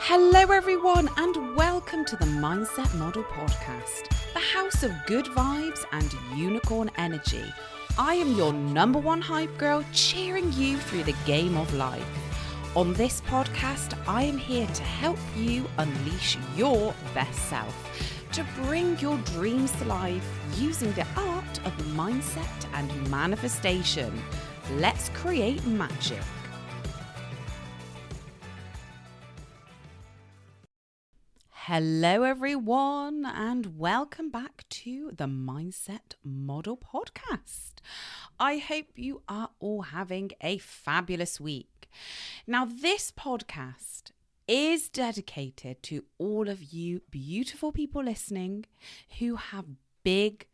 Hello everyone and welcome to the Mindset Model Podcast, the house of good vibes and unicorn energy. I am your number one hype girl cheering you through the game of life. On this podcast, I am here to help you unleash your best self, to bring your dreams to life using the art of mindset and manifestation. Let's create magic. Hello everyone and welcome back to the Mindset Model Podcast. I hope you are all having a fabulous week. Now this podcast is dedicated to all of you beautiful people listening who have big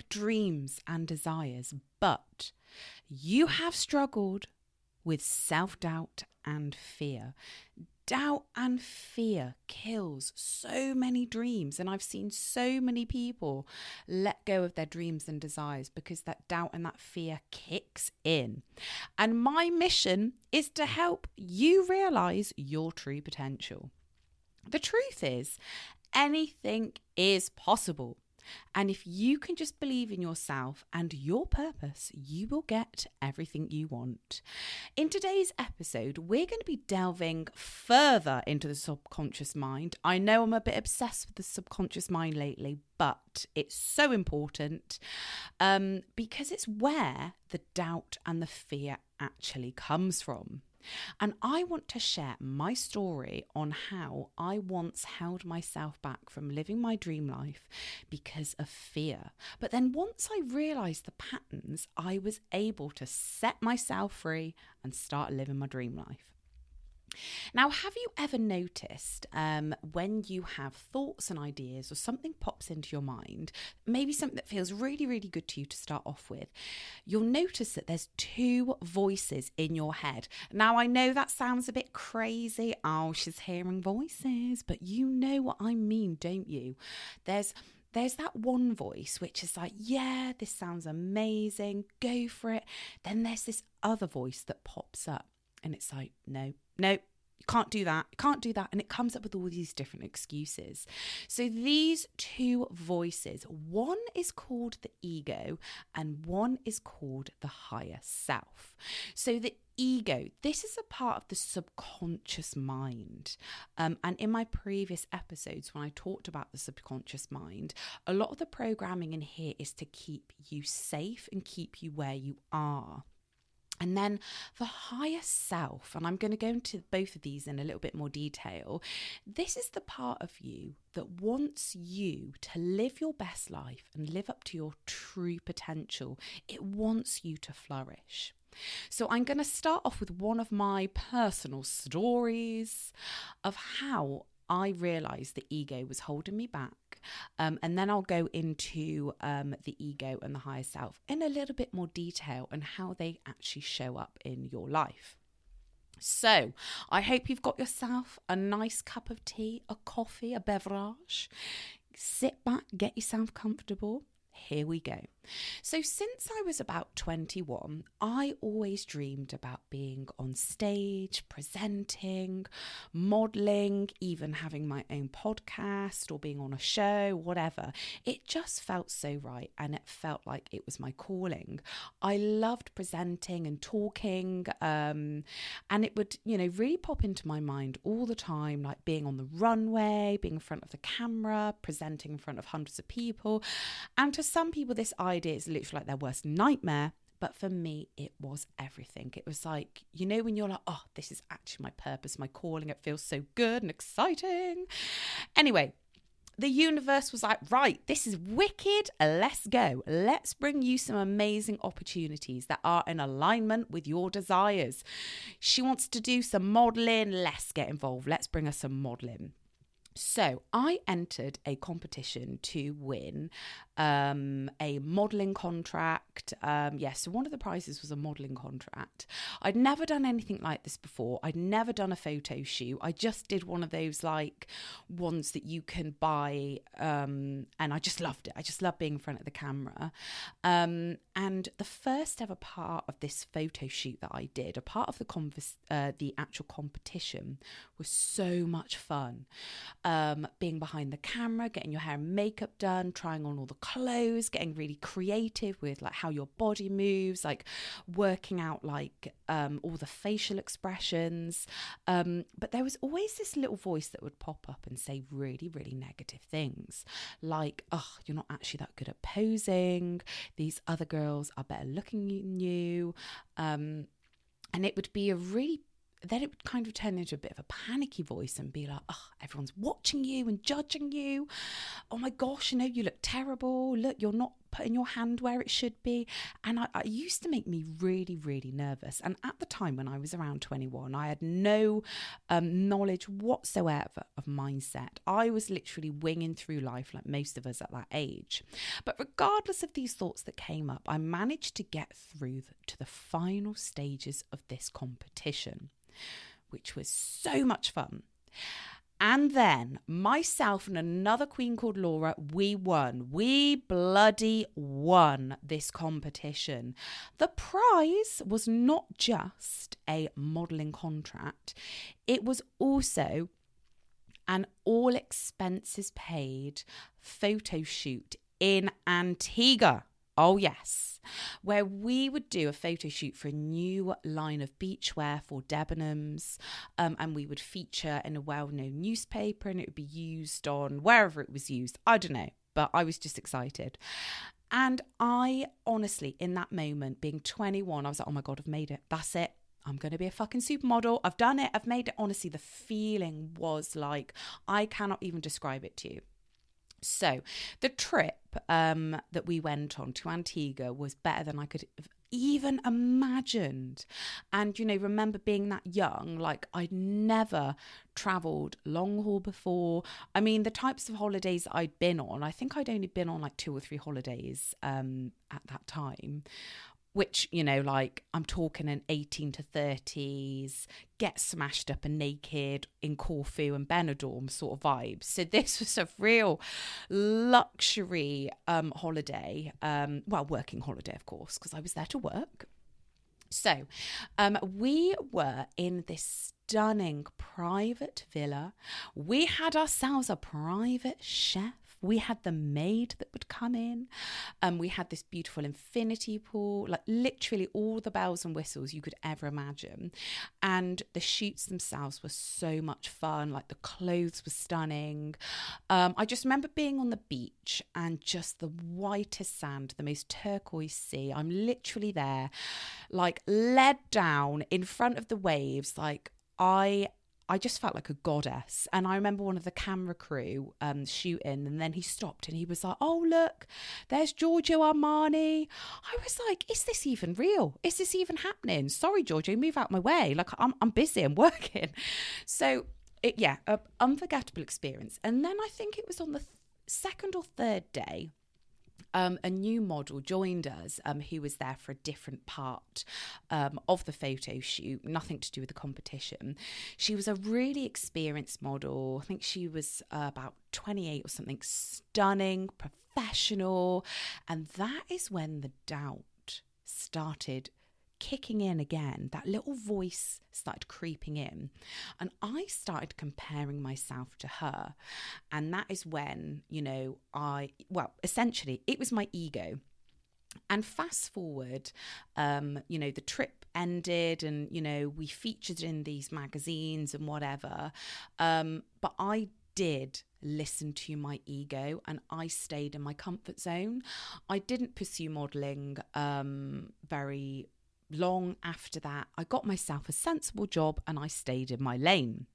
dreams and desires, but you have struggled with self-doubt and fear. Doubt and fear kills so many dreams, and I've seen so many people let go of their dreams and desires because that doubt and that fear kicks in. And my mission is to help you realize your true potential. The truth is, anything is possible. And if you can just believe in yourself and your purpose, you will get everything you want. In today's episode, we're going to be delving further into the subconscious mind. I know I'm a bit obsessed with the subconscious mind lately, but it's so important because it's where the doubt and the fear actually comes from. And I want to share my story on how I once held myself back from living my dream life because of fear. But then once I realized the patterns, I was able to set myself free and start living my dream life. Now, have you ever noticed when you have thoughts and ideas or something pops into your mind, maybe something that feels really good to you to start off with, you'll notice that there's two voices in your head. Now, I know that sounds a bit crazy. Oh, she's hearing voices, but you know what I mean, don't you? There's that one voice which is like, yeah, this sounds amazing, go for it. Then there's this other voice that pops up and it's like, no, you can't do that. And it comes up with all these different excuses. So these two voices, one is called the ego and one is called the higher self. So the ego, this is a part of the subconscious mind. And in my previous episodes, when I talked about the subconscious mind, a lot of the programming in here is to keep you safe and keep you where you are. And then the higher self, and I'm going to go into both of these in a little bit more detail. This is the part of you that wants you to live your best life and live up to your true potential. It wants you to flourish. So I'm going to start off with one of my personal stories of how I realised the ego was holding me back. And then I'll go into the ego and the higher self in a little bit more detail and how they actually show up in your life. So I hope you've got yourself a nice cup of tea, a coffee, a beverage. Sit back, get yourself comfortable. Here we go. So since I was about 21, I always dreamed about being on stage, presenting, modelling, even having my own podcast or being on a show, whatever. It just felt so right and it felt like it was my calling. I loved presenting and talking and it would, really pop into my mind all the time, like being on the runway, being in front of the camera, presenting in front of hundreds of people. And to some people, this idea is literally like their worst nightmare, but for me it was everything. It was like, when you're like, oh, this is actually my purpose, my calling, it feels so good and exciting. Anyway, the universe was like, right, this is wicked, let's go. Let's bring you some amazing opportunities that are in alignment with your desires. She wants to do some modeling, let's get involved, let's bring her some modeling. So I entered a competition to win a modelling contract. So one of the prizes was a modelling contract. I'd never done anything like this before. I'd never done a photo shoot. I just did one of those like ones that you can buy, and I just loved it. I just loved being in front of the camera. And the first ever part of this photo shoot that I did, a part of the actual competition, was so much fun. Being behind the camera, getting your hair and makeup done, trying on all the clothes, getting really creative with like how your body moves, like working out like all the facial expressions. But there was always this little voice that would pop up and say really, really negative things like, oh, you're not actually that good at posing. These other girls are better looking than you. And it would be then it would kind of turn into a bit of a panicky voice and be like, oh, everyone's watching you and judging you. Oh my gosh, you look terrible. Look, you're not putting your hand where it should be. And I used to make me really, really nervous. And at the time when I was around 21, I had no knowledge whatsoever of mindset. I was literally winging through life like most of us at that age. But regardless of these thoughts that came up, I managed to get through to the final stages of this competition, which was so much fun. And then myself and another queen called Laura, we won. We bloody won this competition. The prize was not just a modelling contract. It was also an all expenses paid photo shoot in Antigua. Oh, yes. Where we would do a photo shoot for a new line of beachwear for Debenhams, and we would feature in a well-known newspaper, and it would be used on wherever it was used. I don't know, but I was just excited. And I honestly, in that moment, being 21, I was like, oh my God, I've made it. That's it. I'm going to be a fucking supermodel. I've done it. I've made it. Honestly, the feeling was like, I cannot even describe it to you. So the trip that we went on to Antigua was better than I could have even imagined. And, remember being that young, like I'd never travelled long haul before. I mean, the types of holidays I'd been on, I think I'd only been on like 2 or 3 holidays at that time. Which, like I'm talking an 18 to 30s, get smashed up and naked in Corfu and Benidorm sort of vibes. So this was a real luxury holiday. Working holiday, of course, because I was there to work. So we were in this stunning private villa. We had ourselves a private chef. We had the maid that would come in. We had this beautiful infinity pool, like literally all the bells and whistles you could ever imagine. And the shoots themselves were so much fun. Like the clothes were stunning. I just remember being on the beach and just the whitest sand, the most turquoise sea. I'm literally there, like led down in front of the waves. Like I just felt like a goddess. And I remember one of the camera crew shooting, and then he stopped and he was like, oh, look, there's Giorgio Armani. I was like, is this even real? Is this even happening? Sorry, Giorgio, move out my way. Like, I'm busy, I'm working. So, an unforgettable experience. And then I think it was on the second or third day, a new model joined us who was there for a different part of the photo shoot, nothing to do with the competition. She was a really experienced model. I think she was about 28 or something, stunning, professional. And that is when the doubt started kicking in again. That little voice started creeping in, and I started comparing myself to her. And that is when, essentially it was my ego. And fast forward, the trip ended and, we featured in these magazines and whatever. But I did listen to my ego and I stayed in my comfort zone. I didn't pursue modelling very long after that. I got myself a sensible job and I stayed in my lane.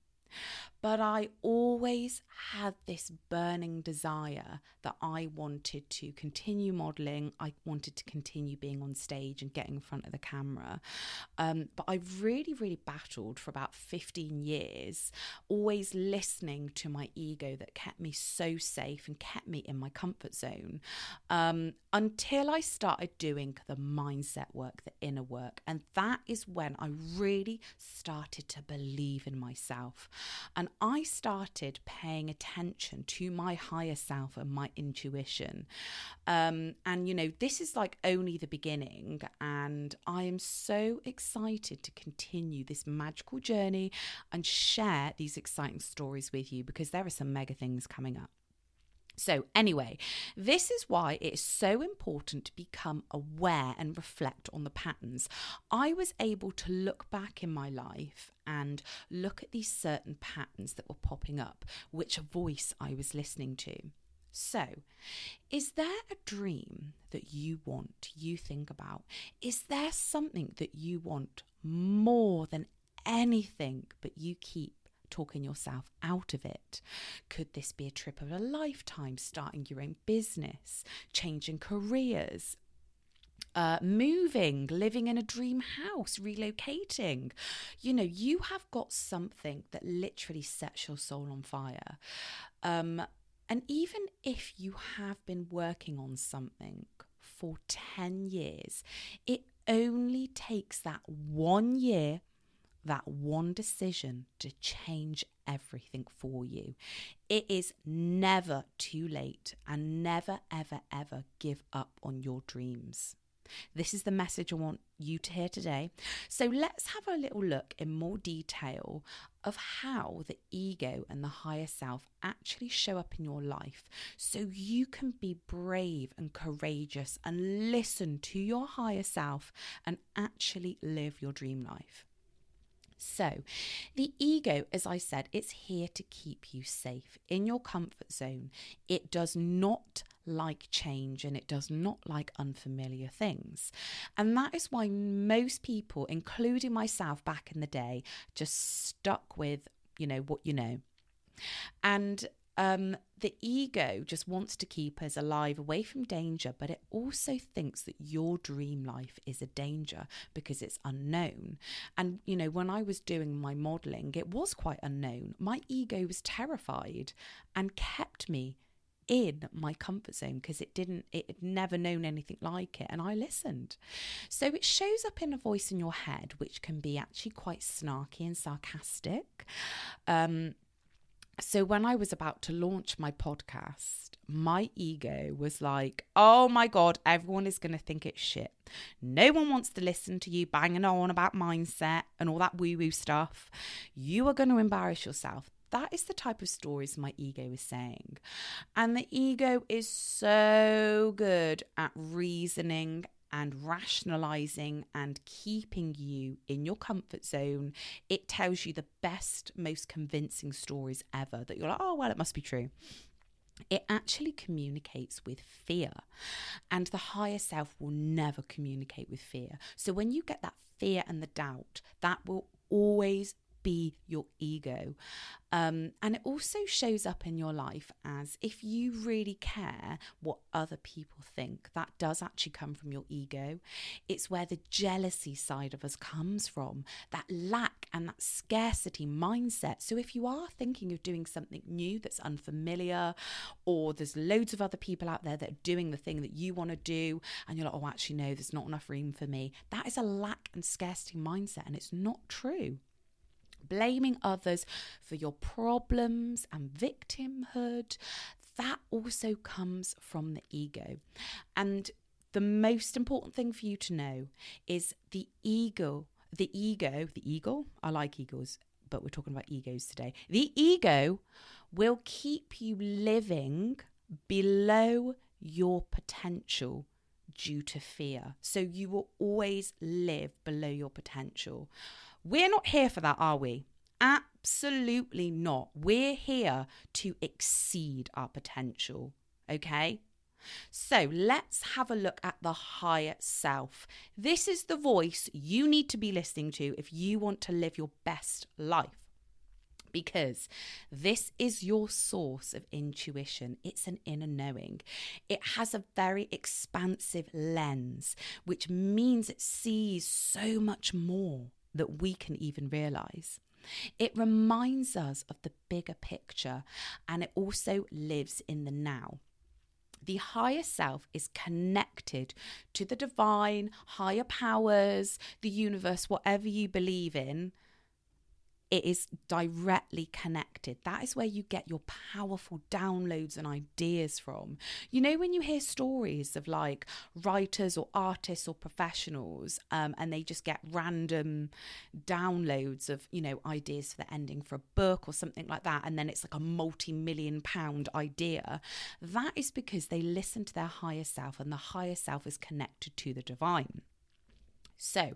But I always had this burning desire that I wanted to continue modelling. I wanted to continue being on stage and getting in front of the camera. But I really, really battled for about 15 years, always listening to my ego that kept me so safe and kept me in my comfort zone, until I started doing the mindset work, the inner work. And that is when I really started to believe in myself. And I started paying attention to my higher self and my intuition. And, this is like only the beginning. And I am so excited to continue this magical journey and share these exciting stories with you, because there are some mega things coming up. So anyway, this is why it is so important to become aware and reflect on the patterns. I was able to look back in my life and look at these certain patterns that were popping up, which voice I was listening to. So, is there a dream that you want, you think about? Is there something that you want more than anything, but you keep talking yourself out of it? Could this be a trip of a lifetime, starting your own business, changing careers, moving, living in a dream house, relocating? You have got something that literally sets your soul on fire. And even if you have been working on something for 10 years, it only takes that 1 year, that one decision to change everything for you. It is never too late, and never, ever, ever give up on your dreams. This is the message I want you to hear today. So let's have a little look in more detail of how the ego and the higher self actually show up in your life, so you can be brave and courageous and listen to your higher self and actually live your dream life. So, the ego, as I said, it's here to keep you safe in your comfort zone. It does not like change, and it does not like unfamiliar things. And that is why most people, including myself back in the day, just stuck with, what you know. And the ego just wants to keep us alive, away from danger, but it also thinks that your dream life is a danger because it's unknown. And, when I was doing my modelling, it was quite unknown. My ego was terrified and kept me in my comfort zone because it had never known anything like it, and I listened. So it shows up in a voice in your head, which can be actually quite snarky and sarcastic. So when I was about to launch my podcast, my ego was like, oh my God, everyone is going to think it's shit. No one wants to listen to you banging on about mindset and all that woo-woo stuff. You are going to embarrass yourself. That is the type of stories my ego is saying. And the ego is so good at reasoning and rationalizing and keeping you in your comfort zone. It tells you the best, most convincing stories ever that you're like, oh, well, it must be true. It actually communicates with fear, and the higher self will never communicate with fear. So when you get that fear and the doubt, that will always be your ego. And it also shows up in your life as, if you really care what other people think, that does actually come from your ego. It's where the jealousy side of us comes from, that lack and that scarcity mindset. So if you are thinking of doing something new that's unfamiliar, or there's loads of other people out there that are doing the thing that you want to do, and you're like, oh, actually, no, there's not enough room for me. That is a lack and scarcity mindset, and it's not true. Blaming others for your problems and victimhood, that also comes from the ego. And the most important thing for you to know is the ego, I like egos, but we're talking about egos today. The ego will keep you living below your potential due to fear. So you will always live below your potential. We're not here for that, are we? Absolutely not. We're here to exceed our potential, okay? So let's have a look at the higher self. This is the voice you need to be listening to if you want to live your best life. because this is your source of intuition. It's an inner knowing. It has a very expansive lens, which means it sees so much more that we can even realize. It reminds us of the bigger picture, and it also lives in the now. The higher self is connected to the divine, higher powers, the universe, whatever you believe in. It is directly connected. That is where you get your powerful downloads and ideas from. You know, when you hear stories of like writers or artists or professionals, and they just get random downloads of, you know, ideas for the ending for a book or something like that, and then it's like a multi-million-pound idea, that is because they listen to their higher self, and the higher self is connected to the divine. So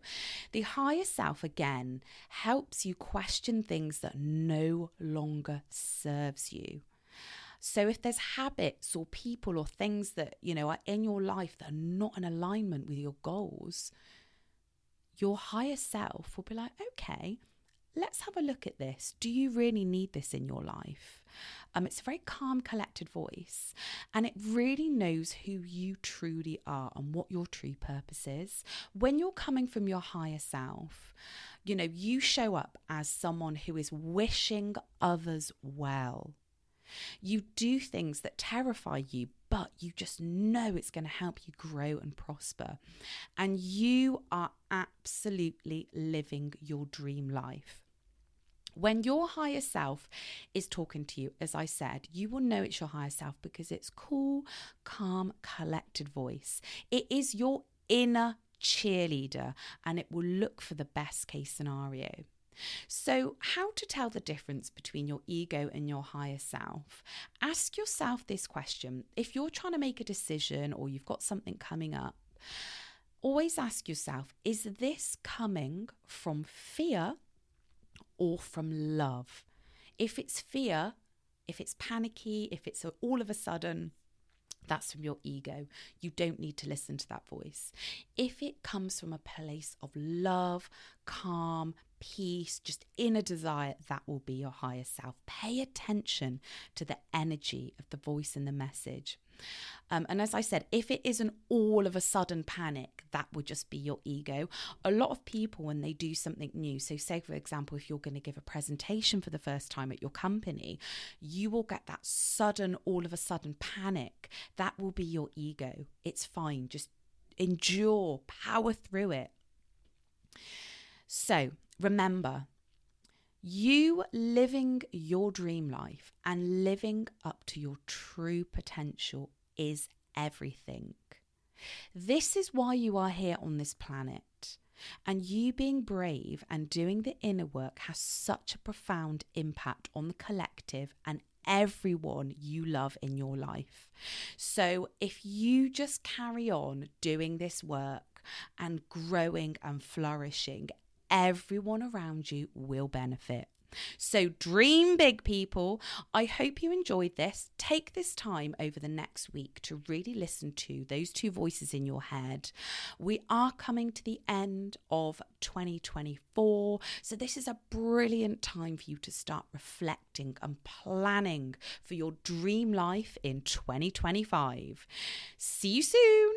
the higher self, again, helps you question things that no longer serves you. So if there's habits or people or things that, you know, are in your life that are not in alignment with your goals, your higher self will be like, okay, let's have a look at this. Do you really need this in your life? It's a very calm, collected voice, and it really knows who you truly are and what your true purpose is. When you're coming from your higher self, you know, you show up as someone who is wishing others well. You do things that terrify you, but you just know it's going to help you grow and prosper. And you are absolutely living your dream life. When your higher self is talking to you, as I said, you will know it's your higher self because it's cool, calm, collected voice. It is your inner cheerleader, and it will look for the best case scenario. So how to tell the difference between your ego and your higher self? Ask yourself this question. If you're trying to make a decision or you've got something coming up, always ask yourself, is this coming from fear or from love? If it's fear, if it's panicky, if it's all of a sudden, that's from your ego. You don't need to listen to that voice. If it comes from a place of love, calm, peace, just inner desire, that will be your higher self. Pay attention to the energy of the voice and the message. And as I said, if it isn't all of a sudden panic, that would just be your ego. A lot of people, when they do something new, so say, for example, if you're going to give a presentation for the first time at your company, you will get that sudden, all of a sudden panic. That will be your ego. It's fine. Just endure, power through it. So remember, you living your dream life and living up to your true potential is everything. This is why you are here on this planet. And you being brave and doing the inner work has such a profound impact on the collective and everyone you love in your life. So if you just carry on doing this work and growing and flourishing, everyone around you will benefit. So dream big, people. I hope you enjoyed this. Take this time over the next week to really listen to those two voices in your head. We are coming to the end of 2024. So this is a brilliant time for you to start reflecting and planning for your dream life in 2025. See you soon.